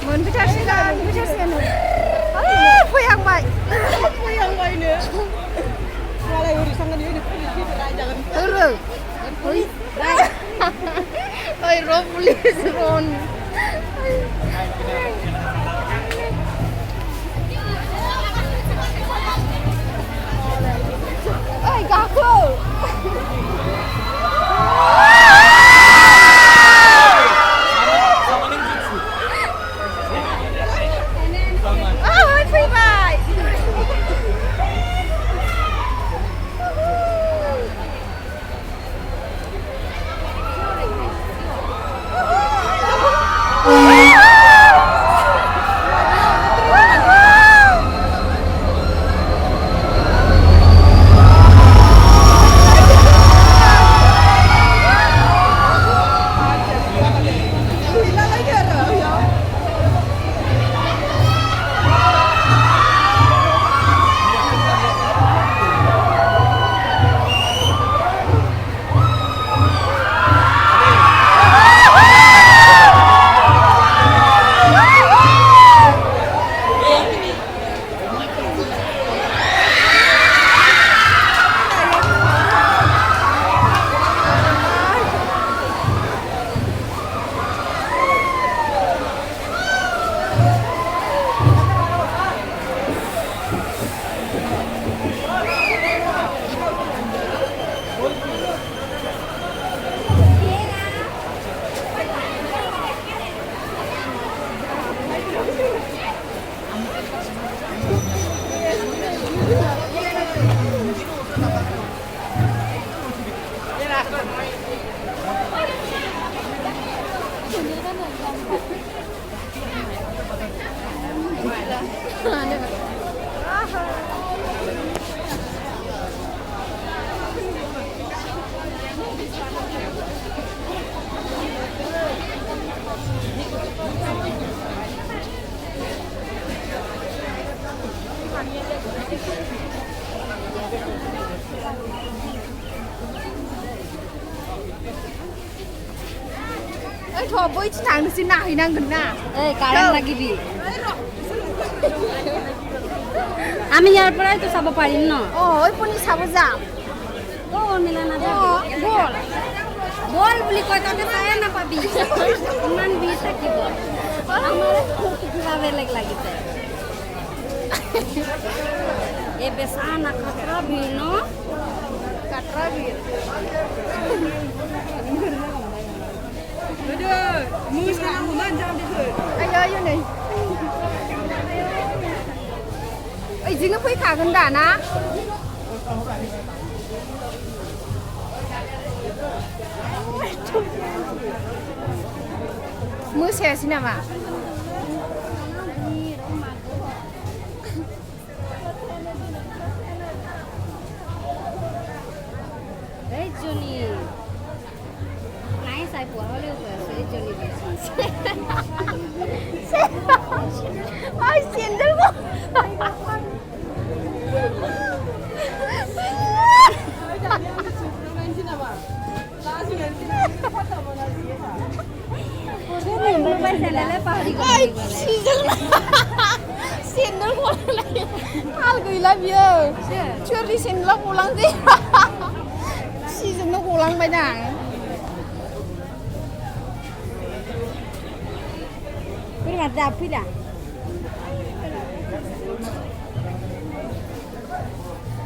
मोनफैथारसिगोन फैहांबाय फैहांबायनो मालाय ओरै थांनानै ओरै फैनो रायजागोन ओइ र' पुलिस रन ओइ गाखो बैथिं थांनोसै नायहैनांगोन ना এই কারণ লাগিবি আমি ইয়াৰ পৰাই তো চাব পাৰিম ন ওই পনি চাব যাম মিলা নাযাবি বল বল বুলি কয় তহঁতে চায়ে নাপাবি ইমান ভিৰ থাকিব আমাৰ কিবা বেলেগ লাগিছে এই বেচা নাখাতৰা ভিৰ ন কাটৰা ভিৰ ayo nih izinnya fैखागोन दा ना मोसायासै नामा Joni naik saya buat oleh saya Joni ay sendal mo ay sendal mo al gila biyo curi sendal pulang sih seasonnya pulang banyak ini ada api dah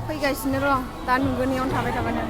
फैगासिनो र' दा नुगोन इयावनो थाबाय थाबानो